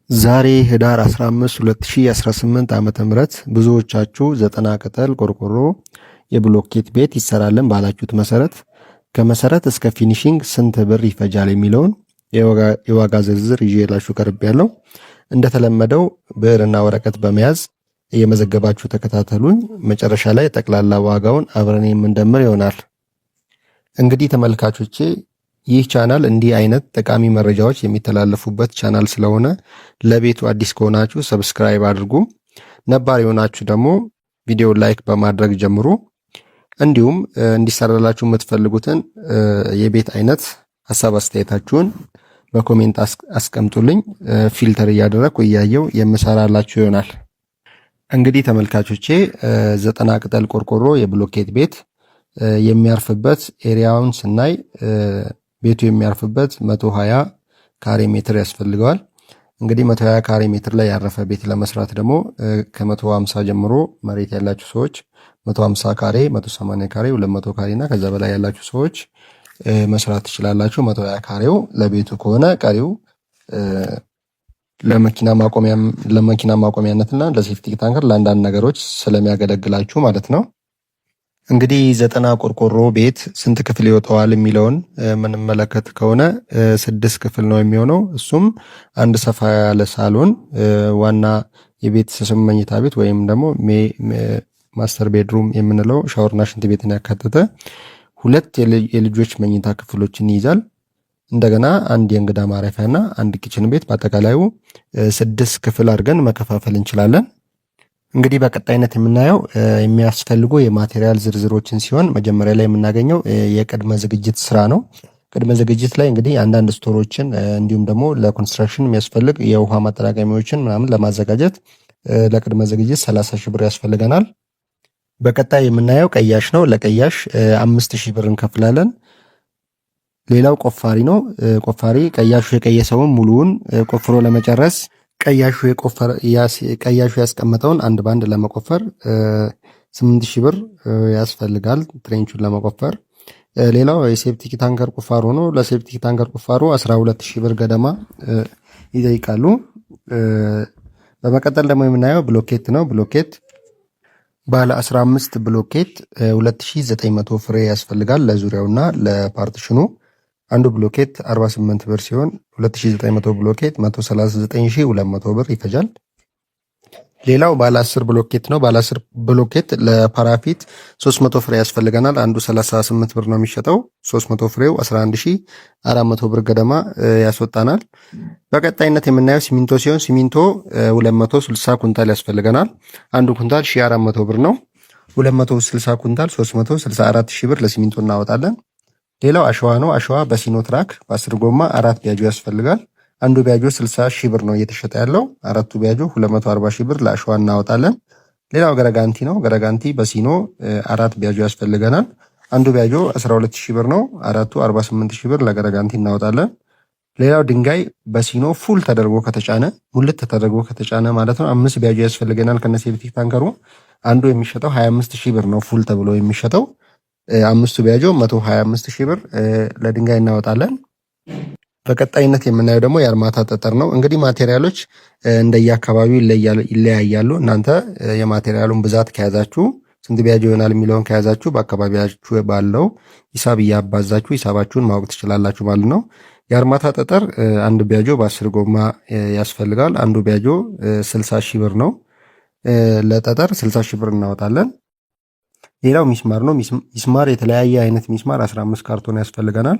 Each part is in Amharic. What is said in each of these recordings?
ዛሬ ህዳር 15 2018 ዓመተ ምህረት ብዙዎቻችሁ 90 ቅጠል ቆርቆሮ የብሎኬት ቤት ይሰራልን ባላችሁት መሰረት ከመሰረት እስከ ፊኒሺንግ ስንት ብር ይፈጃል የሚለውን የዋጋ ዝርዝር ይዤላችሁ ቀርቤያለሁ። እንደተለመደው ብዕርና ወረቀት በመያዝ እየመዘገባችሁ ተከታተሉኝ። መጨረሻ ላይ ጠቅላላ ዋጋውን አብረን የምንደምር ይሆናል። እንግዲህ ተመልካቾቼ ይህ ቻናል እንዲህ አይነት ጠቃሚ መረጃዎች የሚተላለፉበት ቻናል ስለሆነ ለቤቱ አዲስ ከሆናችሁ ሰብስክራይብ አድርጉ። ነባር የሆናችሁ ደግሞ ቪዲዮ ላይክ በማድረግ ጀምሩ። እንዲሁም እንዲሰራላችሁ የምትፈልጉትን የቤት አይነት ሀሳብ አስተያየታችሁን በኮሜንት አስቀምጡልኝ። ፊልተር እያደረግኩ እያየው የምሰራላችሁ ይሆናል። እንግዲህ ተመልካቾቼ 90 ቅጠል ቆርቆሮ የብሎኬት ቤት የሚያርፍበት ኤሪያውን ስናይ ቤቱ የሚያርፍበት 120 ካሬ ሜትር ያስፈልገዋል። እንግዲህ 120 ካሬ ሜትር ላይ ያረፈ ቤት ለመስራት ደግሞ ከ150 ጀምሮ መሬት ያላችሁ ሰዎች 150 ካሬ፣ 180 ካሬ፣ 200 ካሬ እና ከዛ በላይ ያላችሁ ሰዎች መስራት ትችላላችሁ። 120 ካሬው ለቤቱ ከሆነ ቀሪው ለመኪና ማቆሚያነትና ለሴፍቲ ታንከር ለአንዳንድ ነገሮች ስለሚያገለግላችሁ ማለት ነው። እንግዲህ 90 ቆርቆሮ ቤት ስንት ክፍል ይወጣዋል የሚለውን የምንመለከት ከሆነ 6 ክፍል ነው የሚሆነው። እሱም አንድ ሰፋ ያለ ሳሎን፣ ዋና የቤተሰብ መኝታ ቤት ወይም ደግሞ ማስተር ቤድሩም የምንለው ሻወርና ሽንት ቤትን ያካተተ 2 የልጆች መኝታ ክፍሎችን ይይዛል። እንደገና አንድ የእንግዳ ማረፊያና አንድ ኪችን ቤት በአጠቃላዩ 6 ክፍል አድርገን መከፋፈል እንችላለን። እንግዲህ በቀጣይነት የምናየው የሚያስፈልጉ የማቴሪያል ዝርዝሮችን ሲሆን መጀመሪያ ላይ የምናገኘው የቅድመ ዝግጅት ስራ ነው። ቅድመ ዝግጅት ላይ እንግዲህ አንዳንድ ስቶሮችን እንዲሁም ደግሞ ለኮንስትራክሽን የሚያስፈልግ የውሃ ማጠራቀሚያዎችን ምናምን ለማዘጋጀት ለቅድመ ዝግጅት 30 ሺህ ብር ያስፈልገናል። በቀጣይ የምናየው ቀያሽ ነው። ለቀያሽ 5000 ብር እንከፍላለን። ሌላው ቆፋሪ ነው። ቆፋሪ ቀያሹ የቀየሰውን ሙሉውን ቆፍሮ ለመጨረስ ቀያሹ ያስቀመጠውን አንድ ባንድ ለመቆፈር 8000 ብር ያስፈልጋል ትሬንቹን ለመቆፈር። ሌላው የሴፕቲክ ታንከር ቁፋሮ ነው። ለሴፕቲክ ታንከር ቁፋሮ 12000 ብር ገደማ ይጠይቃሉ። በመቀጠል ደግሞ የምናየው ብሎኬት ነው። ብሎኬት ባለ 15 ብሎኬት 2900 ፍሬ ያስፈልጋል ለዙሪያውና ለፓርቲሽኑ። አንዱ ብሎኬት 48 ብር ሲሆን 2900 ብሎኬት 139200 ብር ይፈጃል። ሌላው ባለ 10 ብሎኬት ነው። ባለ 10 ብሎኬት ለፓራፊት 300 ፍሬ ያስፈልገናል። አንዱ 38 ብር ነው የሚሸጠው። 300 ፍሬው 11400 ብር ገደማ ያስወጣናል። በቀጣይነት የምናየው ሲሚንቶ ሲሆን ሲሚንቶ 260 ኩንታል ያስፈልገናል። አንዱ ኩንታል 1400 ብር ነው። 260 ኩንታል 364000 ብር ለሲሚንቶ እናወጣለን። ሌላው አሸዋ ነው። አሸዋ በሲኖ ትራክ በ10 ጎማ 4 ቢያጆ ያስፈልጋል። አንዱ ቢያጆ 60 ሺህ ብር ነው እየተሸጠ ያለው። አራቱ ቢያጆ 240 ሺህ ብር ለአሸዋ እናወጣለን። ሌላው ገረጋንቲ ነው። ገረጋንቲ በሲኖ 4 ቢያጆ ያስፈልገናል። አንዱ ቢያጆ 12 ሺህ ብር ነው። አራቱ 48 ሺህ ብር ለገረጋንቲ እናወጣለን። ሌላው ድንጋይ በሲኖ ፉል ተደርጎ ከተጫነ ሙልት ተደርጎ ከተጫነ ማለት ነው 5 ቢያጆ ያስፈልገናል ከነሴፕቲክ ታንከሩ። አንዱ የሚሸጠው 25 ሺህ ብር ነው ፉል ተብሎ የሚሸጠው። አምስቱ ቢያጆ 125 ሺህ ብር ለድንጋይ እናወጣለን። በቀጣይነት የምናየው ደግሞ የአርማታ ጠጠር ነው። እንግዲህ ማቴሪያሎች እንደየአካባቢው ይለያያሉ። እናንተ የማቴሪያሉን ብዛት ከያዛችሁ ስንት ቢያጆ ይሆናል የሚለውን ከያዛችሁ በአካባቢያችሁ ባለው ሂሳብ እያባዛችሁ ሂሳባችሁን ማወቅ ትችላላችሁ ማለት ነው። የአርማታ ጠጠር አንድ ቢያጆ በ10 ጎማ ያስፈልጋል። አንዱ ቢያጆ 60 ሺህ ብር ነው። ለጠጠር 60 ሺህ ብር እናወጣለን። ሌላው ሚስማር ነው። ሚስማር የተለያየ አይነት ሚስማር 15 ካርቶን ያስፈልገናል።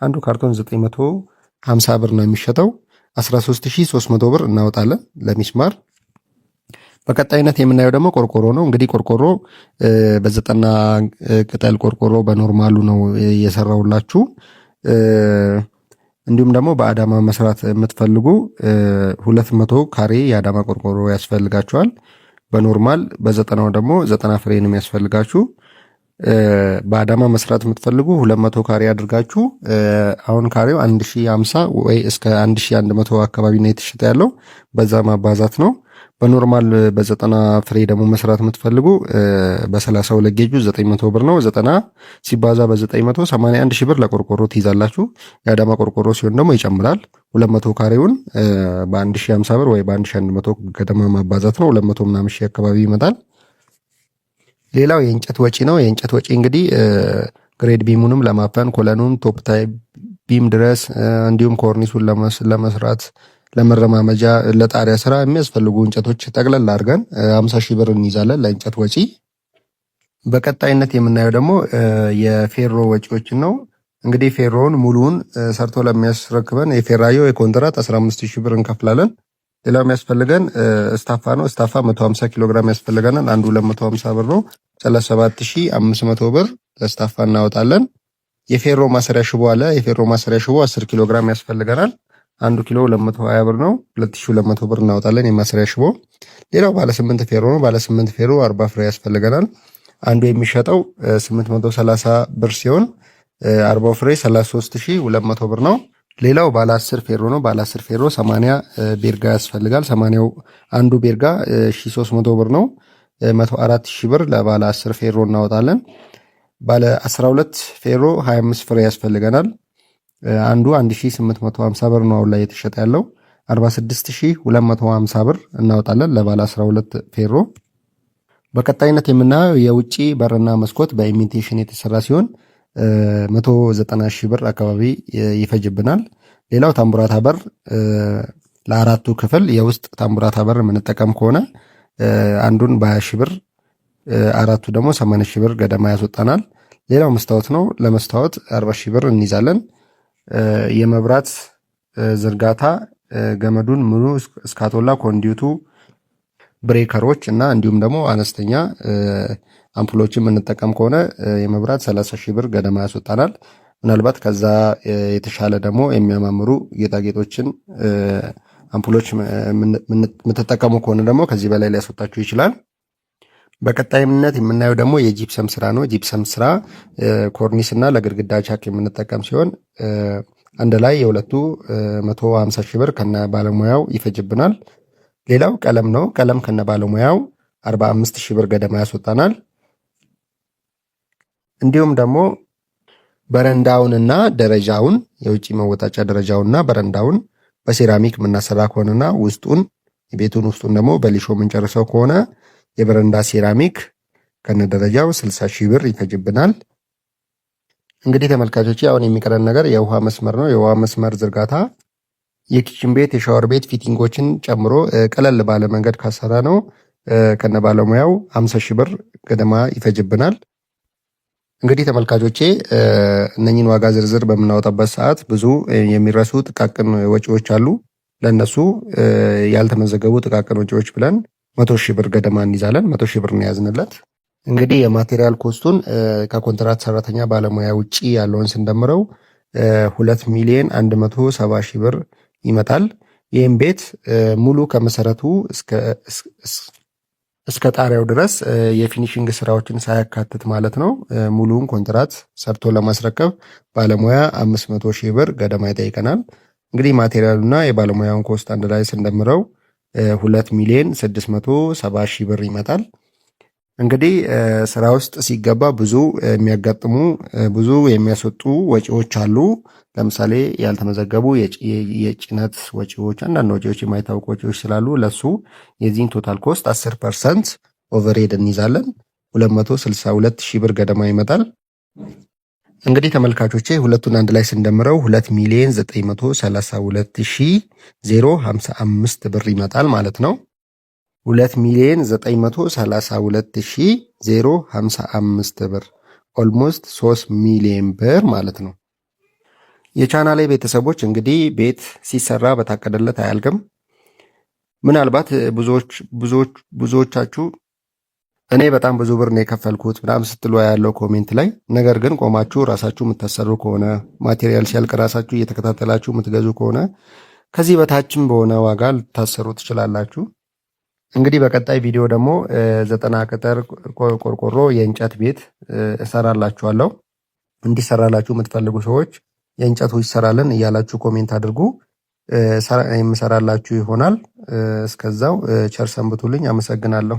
አንዱ ካርቶን 950 ብር ነው የሚሸጠው። 13300 ብር እናወጣለን ለሚስማር። በቀጣይነት የምናየው ደግሞ ቆርቆሮ ነው። እንግዲህ ቆርቆሮ በ90 ቅጠል ቆርቆሮ በኖርማሉ ነው የሰራውላችሁ። እንዲሁም ደግሞ በአዳማ መስራት የምትፈልጉ 200 ካሬ የአዳማ ቆርቆሮ ያስፈልጋችኋል። በኖርማል በ90 ደግሞ 90 ፍሬ ነው የሚያስፈልጋችሁ። በአዳማ መስራት የምትፈልጉ 200 ካሬ አድርጋችሁ አሁን ካሬው 1050 ወይ እስከ 1100 አካባቢ ነው የተሸጠ ያለው። በዛ ማባዛት ነው በኖርማል በ90 ፍሬ ደግሞ መስራት የምትፈልጉ በ32 ጌጁ 900 ብር ነው። 90 ሲባዛ በ900 81 ሺህ ብር ለቆርቆሮ ትይዛላችሁ። የአዳማ ቆርቆሮ ሲሆን ደግሞ ይጨምራል። 200 ካሬውን በ1050 ብር ወይ በ1100 ገደማ ማባዛት ነው። 200 ምናምን ሺህ አካባቢ ይመጣል። ሌላው የእንጨት ወጪ ነው። የእንጨት ወጪ እንግዲህ ግሬድ ቢሙንም ለማፈን ኮለኑን ቶፕ ታይ ቢም ድረስ እንዲሁም ኮርኒሱን ለመስራት ለመረማመጃ ለጣሪያ ስራ የሚያስፈልጉ እንጨቶች ጠቅለል አድርገን 50 ሺህ ብር እንይዛለን ለእንጨት ወጪ። በቀጣይነት የምናየው ደግሞ የፌሮ ወጪዎችን ነው። እንግዲህ ፌሮውን ሙሉውን ሰርቶ ለሚያስረክበን የፌራዮ የኮንትራት 15 ሺህ ብር እንከፍላለን። ሌላው የሚያስፈልገን እስታፋ ነው። እስታፋ 150 ኪሎ ግራም ያስፈልገናል። አንዱ 250 ብር ነው። 37500 ብር ለስታፋ እናወጣለን። የፌሮ ማሰሪያ ሽቦ አለ። የፌሮ ማሰሪያ ሽቦ 10 ኪሎ ግራም ያስፈልገናል። አንዱ ኪሎ 220 ብር ነው። 2200 ብር እናወጣለን የማሰሪያ ሽቦ። ሌላው ባለ 8 ፌሮ ነው። ባለ 8 ፌሮ 40 ፍሬ ያስፈልገናል። አንዱ የሚሸጠው 830 ብር ሲሆን 40 ፍሬ 33200 ብር ነው። ሌላው ባለ 10 ፌሮ ነው። ባለ 10 ፌሮ 80 ቤርጋ ያስፈልጋል። 80ው አንዱ ቤርጋ 1300 ብር ነው። 104 ሺህ ብር ለባለ 10 ፌሮ እናወጣለን። ባለ 12 ፌሮ 25 ፍሬ ያስፈልገናል። አንዱ 1850 ብር ነው አሁን ላይ የተሸጠ ያለው። 46250 ብር እናወጣለን ለባለ 12 ፌሮ። በቀጣይነት የምናየው የውጪ በርና መስኮት በኢሚቴሽን የተሰራ ሲሆን 190 ሺህ ብር አካባቢ ይፈጅብናል። ሌላው ታምቡራታ በር ለአራቱ ክፍል የውስጥ ታምቡራታ በር የምንጠቀም ከሆነ አንዱን በ20 ሺህ ብር አራቱ ደግሞ 80 ሺህ ብር ገደማ ያስወጣናል። ሌላው መስታወት ነው። ለመስታወት 40 ሺህ ብር እንይዛለን። የመብራት ዝርጋታ ገመዱን ሙሉ እስካቶላ ኮንዲዩቱ ብሬከሮች እና እንዲሁም ደግሞ አነስተኛ አምፑሎችን የምንጠቀም ከሆነ የመብራት 30 ሺህ ብር ገደማ ያስወጣናል። ምናልባት ከዛ የተሻለ ደግሞ የሚያማምሩ ጌጣጌጦችን አምፑሎች የምትጠቀሙ ከሆነ ደግሞ ከዚህ በላይ ሊያስወጣችሁ ይችላል። በቀጣይነት የምናየው ደግሞ የጂፕሰም ስራ ነው። ጂፕሰም ስራ ኮርኒስ እና ለግድግዳ ቻክ የምንጠቀም ሲሆን አንድ ላይ የሁለቱ 150 ሺህ ብር ከነ ባለሙያው ይፈጅብናል። ሌላው ቀለም ነው። ቀለም ከነ ባለሙያው 45 ሺህ ብር ገደማ ያስወጣናል። እንዲሁም ደግሞ በረንዳውንና ደረጃውን የውጭ መወጣጫ ደረጃውንና በረንዳውን በሴራሚክ የምናሰራ ከሆነና ውስጡን የቤቱን ውስጡን ደግሞ በሊሾ የምንጨርሰው ከሆነ የበረንዳ ሴራሚክ ከነደረጃው 60 ሺህ ብር ይፈጅብናል። እንግዲህ ተመልካቾች አሁን የሚቀረን ነገር የውሃ መስመር ነው። የውሃ መስመር ዝርጋታ የኪችን ቤት የሻወር ቤት ፊቲንጎችን ጨምሮ ቀለል ባለ መንገድ ካሰራ ነው ከነ ባለሙያው 50 ሺህ ብር ገደማ ይፈጅብናል። እንግዲህ ተመልካቾቼ እነኚህን ዋጋ ዝርዝር በምናወጣበት ሰዓት ብዙ የሚረሱ ጥቃቅን ወጪዎች አሉ። ለነሱ ያልተመዘገቡ ጥቃቅን ወጪዎች ብለን 100 ሺህ ብር ገደማ እንይዛለን። 100 ሺህ ብር ነው ያዝንለት። እንግዲህ የማቴሪያል ኮስቱን ከኮንትራት ሰራተኛ ባለሙያ ውጪ ያለውን ስንደምረው 2 ሚሊዮን 170 ሺህ ብር ይመጣል። ይህም ቤት ሙሉ ከመሰረቱ እስከ ጣሪያው ድረስ የፊኒሽንግ ስራዎችን ሳያካትት ማለት ነው። ሙሉውን ኮንትራት ሰርቶ ለማስረከብ ባለሙያ 500 ሺህ ብር ገደማ ይጠይቀናል። እንግዲህ ማቴሪያሉና የባለሙያውን ኮስት አንድ ላይ ስንደምረው 2 ሚሊዮን 670 ሺህ ብር ይመጣል። እንግዲህ ስራ ውስጥ ሲገባ ብዙ የሚያጋጥሙ ብዙ የሚያስወጡ ወጪዎች አሉ። ለምሳሌ ያልተመዘገቡ የጭነት ወጪዎች፣ አንዳንድ ወጪዎች የማይታወቁ ወጪዎች ስላሉ ለሱ የዚህን ቶታል ኮስት 10% ኦቨርሄድ እንይዛለን። 262 ሺህ ብር ገደማ ይመጣል። እንግዲህ ተመልካቾቼ ሁለቱን አንድ ላይ ስንደምረው 2 ሚሊዮን 932,055 ብር ይመጣል ማለት ነው። 2 ሚሊዮን 932,055 ብር ኦልሞስት 3 ሚሊዮን ብር ማለት ነው። የቻናሌ ቤተሰቦች እንግዲህ ቤት ሲሰራ በታቀደለት አያልቅም። ምናልባት ብዙዎቻችሁ እኔ በጣም ብዙ ብር ነው የከፈልኩት ምናምን ስትሉ ያለው ኮሜንት ላይ፣ ነገር ግን ቆማችሁ ራሳችሁ የምታሰሩ ከሆነ ማቴሪያል ሲያልቅ ራሳችሁ እየተከታተላችሁ የምትገዙ ከሆነ ከዚህ በታችም በሆነ ዋጋ ልታሰሩ ትችላላችሁ። እንግዲህ በቀጣይ ቪዲዮ ደግሞ 90 ቅጠር ቆርቆሮ የእንጨት ቤት እሰራላችኋለሁ። እንዲሰራላችሁ የምትፈልጉ ሰዎች የእንጨቱ ይሰራልን እያላችሁ ኮሜንት አድርጉ። የምሰራላችሁ ይሆናል። እስከዛው ቸር ሰንብቱልኝ። አመሰግናለሁ።